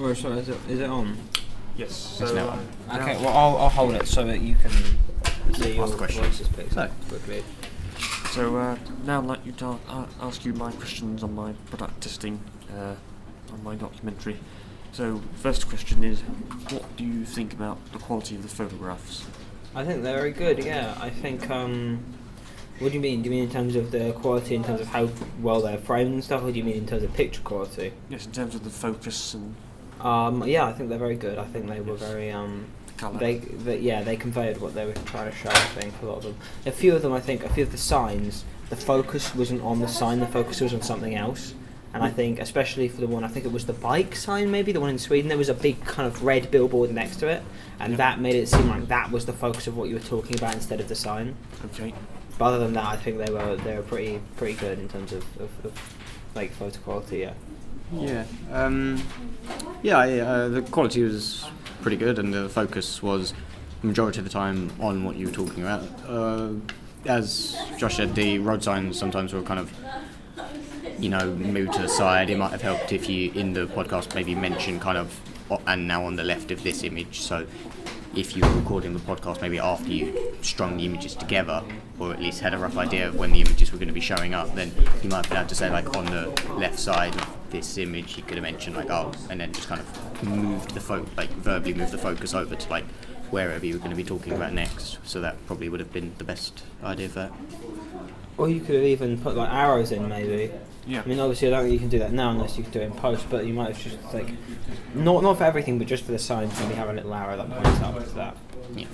Oh, sorry, is it on? Yes. So, It's now. Okay, well, I'll hold it so that you can see your Ask the question. voices picked up So. quickly. So now I'd like you to ask you my questions on my product testing on my documentary. So first question is, what do you think about the quality of the photographs? I think they're very good, yeah. I think, what do you mean? Do you mean in terms of the quality, in terms of how well they're framed and stuff, or do you mean in terms of picture quality? Yes, in terms of the focus and Yeah, I think they're very good. I think they were very, colour. they conveyed what they were trying to show, I think, a lot of them. A few of them, I think, a few of the signs, the focus wasn't on the sign, the focus was on something else. And I think, especially for the one, I think it was the bike sign, maybe, the one in Sweden, there was a big kind of red billboard next to it, and that made it seem like that was the focus of what you were talking about instead of the sign. Okay. But other than that, I think they were pretty good in terms of like photo quality, yeah. The quality was pretty good, and the focus was the majority of the time on what you were talking about. As Josh said, the road signs sometimes were kind of, moved to the side. It might have helped if you, in the podcast, maybe mention kind of, and now on the left of this image. So if you were recording the podcast maybe after you strung the images together, or at least had a rough idea of when the images were going to be showing up, then you might have been able to say, like, on the left side of this image, you could have mentioned, like, and then just kind of verbally move the focus over to, like, wherever you were going to be talking about next. So that probably would have been the best idea for that. Or you could have even put like arrows in, maybe. Yeah. I mean, obviously, I don't think you can do that now unless you can do it in post. But you might have just like, not for everything, but just for the signs, maybe have a little arrow that points up to that. Yeah.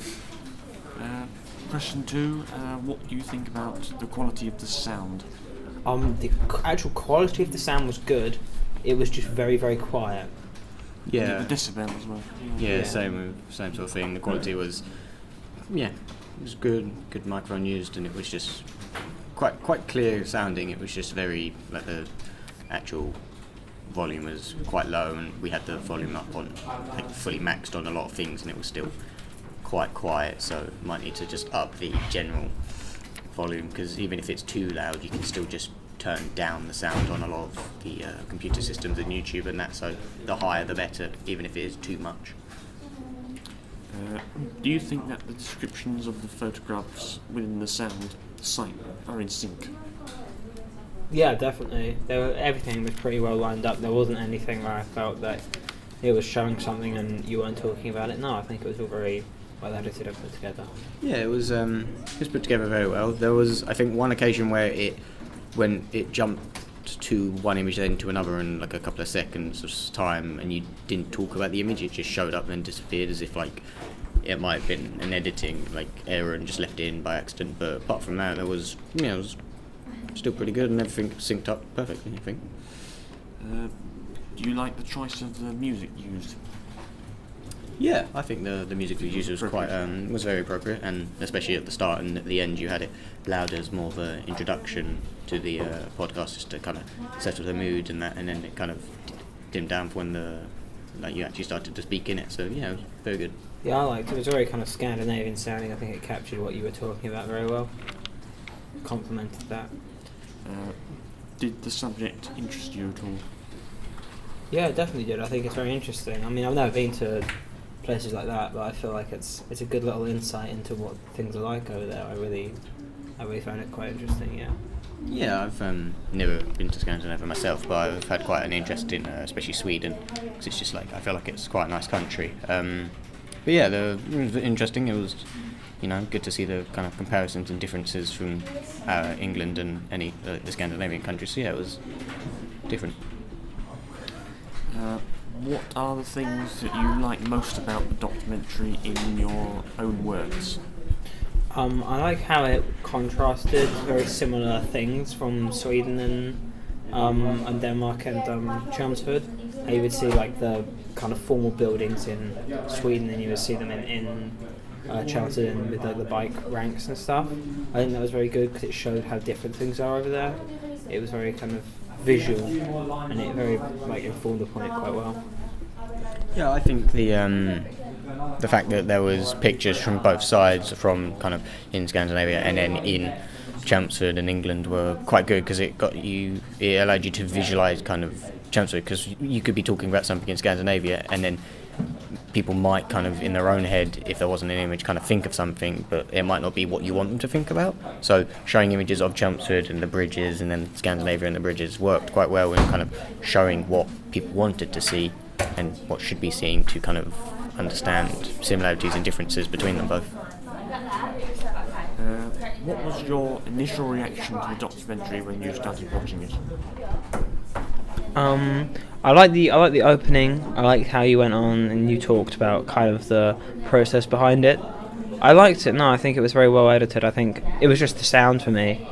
Question 2, what do you think about the quality of the sound? The actual quality of the sound was good. It was just very, very quiet. Yeah. The decibel as well. Yeah, same sort of thing. The quality was, it was good microphone used, and it was just quite clear sounding. It was just very, like, the actual volume was quite low, and we had the volume up on, like, fully maxed on a lot of things, and it was still quite quiet. So might need to just up the general volume, because even if it's too loud, you can still just turn down the sound on a lot of the computer systems and YouTube and that. So the higher the better, even if it is too much. Do you think that the descriptions of the photographs within the sound site are in sync? Yeah, definitely. Everything was pretty well lined up. There wasn't anything where I felt that it was showing something and you weren't talking about it. No, I think it was all very well edited and put together. Yeah, it was put together very well. There was, I think, one occasion where when it jumped to one image then to another in like a couple of seconds of time, and you didn't talk about the image, it just showed up and then disappeared, as if like it might have been an editing like error and just left it in by accident. But apart from that, it was still pretty good, and everything synced up perfectly, I think. Do you like the choice of the music used? Yeah, I think the music we used was was very appropriate, and especially at the start and at the end, you had it loud as more of an introduction to the podcast, just to kind of settle the mood and that, and then it kind of dimmed down for when you actually started to speak in it. So yeah, it was very good. Yeah, I liked it. It was very kind of Scandinavian sounding. I think it captured what you were talking about very well. Complemented that. Did the subject interest you at all? Yeah, it definitely did. I think it's very interesting. I mean, I've never been to places like that, but I feel like it's a good little insight into what things are like over there. I really found it quite interesting. Yeah. Yeah, I've never been to Scandinavia myself, but I've had quite an interest in, especially Sweden, because it's just like, I feel like it's quite a nice country. But yeah, it was interesting. It was, good to see the kind of comparisons and differences from England and any the Scandinavian countries. So yeah, it was different. What are the things that you like most about the documentary in your own words? I like how it contrasted very similar things from Sweden and Denmark and Chelmsford. How you would see like the kind of formal buildings in Sweden, and you would see them in Chelmsford with like the bike ranks and stuff. I think that was very good because it showed how different things are over there. It was very kind of visual, and it very informed upon it quite well. Yeah, I think the fact that there was pictures from both sides, from kind of in Scandinavia and then in Chelmsford and England were quite good because it allowed you to visualise kind of Chelmsford, because you could be talking about something in Scandinavia and then people might kind of in their own head, if there wasn't an image, kind of think of something, but it might not be what you want them to think about. So showing images of Chelmsford and the bridges and then Scandinavia and the bridges worked quite well in kind of showing what people wanted to see and what should be seen, to kind of understand similarities and differences between them both. What was your initial reaction to the documentary when you started watching it? I like the opening. I liked how you went on and you talked about kind of the process behind it. I liked it. No, I think it was very well edited. I think it was just the sound for me.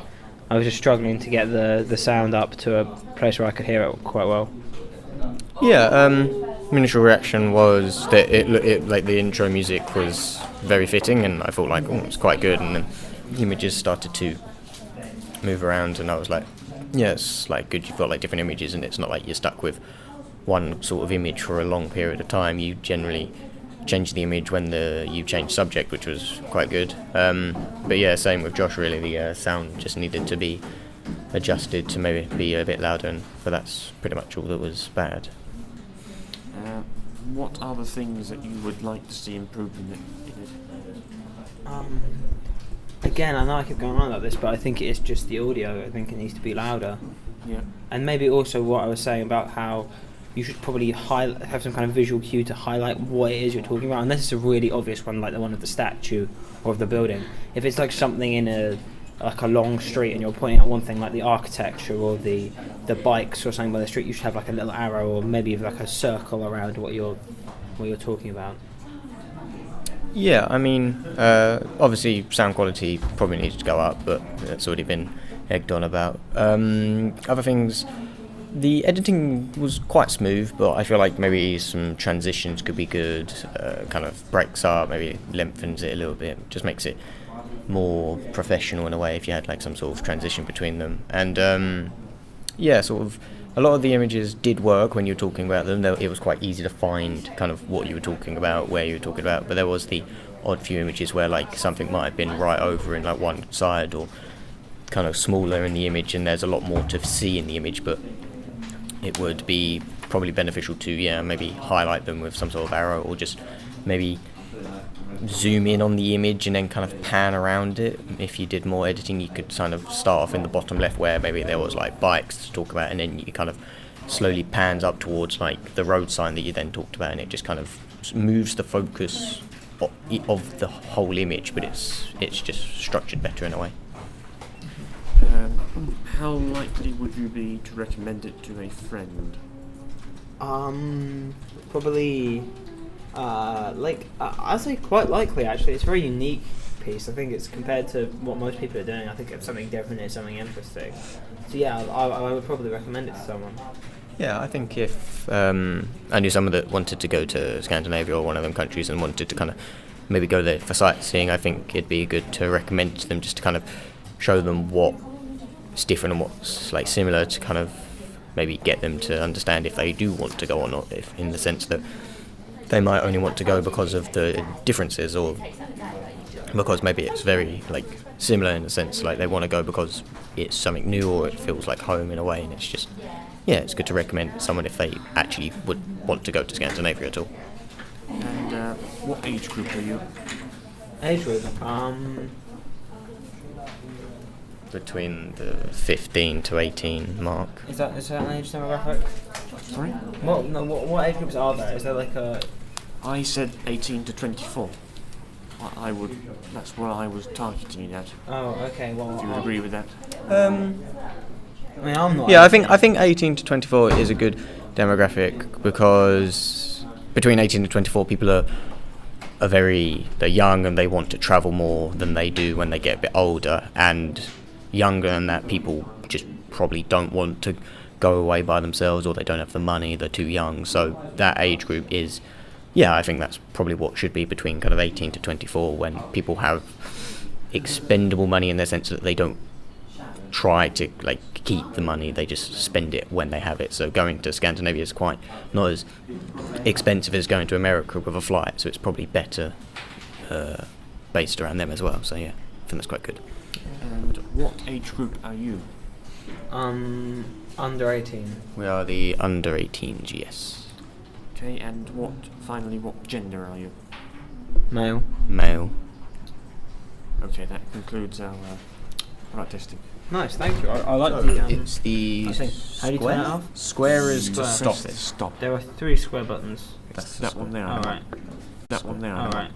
I was just struggling to get the sound up to a place where I could hear it quite well. Yeah, my initial reaction was that it like the intro music was very fitting, and I thought like, oh, it's quite good, and then the images started to move around, and I was like, yeah, it's like good. You've got like different images, and it's not like you're stuck with one sort of image for a long period of time. You generally change the image when you change subject, which was quite good. But yeah, same with Josh. Really, the sound just needed to be adjusted to maybe be a bit louder, but that's pretty much all that was bad. What are the things that you would like to see improved in it? Again, I know I keep going on about this, but I think it is just the audio. I think it needs to be louder. Yeah. And maybe also what I was saying about how you should probably have some kind of visual cue to highlight what it is you're talking about, unless it's a really obvious one, like the one of the statue or of the building. If it's like something in a long street and you're pointing at one thing, like the architecture or the bikes or something by the street, you should have like a little arrow or maybe like a circle around what you're talking about. Yeah, I mean, obviously sound quality probably needs to go up, but that's already been egged on about. Other things, the editing was quite smooth, but I feel like maybe some transitions could be good. Kind of breaks up, maybe lengthens it a little bit, just makes it more professional in a way if you had like some sort of transition between them. And yeah, sort of a lot of the images did work when you were talking about them. It was quite easy to find kind of what you were talking about, where you were talking about, but there was the odd few images where like something might have been right over in like one side or kind of smaller in the image, and there's a lot more to see in the image, but it would be probably beneficial to maybe highlight them with some sort of arrow, or just maybe zoom in on the image and then kind of pan around it. If you did more editing, you could kind of start off in the bottom left where maybe there was like bikes to talk about, and then you kind of slowly pans up towards like the road sign that you then talked about, and it just kind of moves the focus of the whole image, but it's just structured better in a way. How likely would you be to recommend it to a friend? Probably I'd say quite likely actually. It's a very unique piece. I think it's compared to what most people are doing. I think it's something different, it's something interesting. So yeah, I would probably recommend it to someone. Yeah, I think if I knew someone that wanted to go to Scandinavia or one of them countries and wanted to kind of maybe go there for sightseeing, I think it'd be good to recommend it to them, just to kind of show them what's different and what's like similar, to kind of maybe get them to understand if they do want to go or not, if in the sense that they might only want to go because of the differences, or because maybe it's very like similar in the sense like they want to go because it's something new or it feels like home in a way, and it's just it's good to recommend someone if they actually would want to go to Scandinavia at all. And what age group are you? Age group? Between the 15 to 18 mark. Is that an age demographic? Sorry? What age groups are there? Is there like a... I said 18 to 24. That's what I was targeting at. Oh, okay. Well, Do you agree with that? I mean, I'm not. Yeah, I think 18 to 24 is a good demographic, because between 18 to 24 people are they're young and they want to travel more than they do when they get a bit older, and younger than that, people just probably don't want to go away by themselves, or they don't have the money, they're too young. So that age group is, I think that's probably what should be between kind of 18 to 24, when people have expendable money in the sense that they don't try to like keep the money, they just spend it when they have it. So going to Scandinavia is quite not as expensive as going to America with a flight, so it's probably better based around them as well. So yeah, I think that's quite good. And what age group are you? Under 18. We are the under 18s, yes. Okay, and what gender are you? Male. Male. Okay, that concludes our product testing. Nice, thank you. I like So the. it's the I think- how do you turn it off? Square is to Square. stop Press it. Stop. There are 3 square buttons. That's That one there. I know. Alright. That one there. I know. Alright.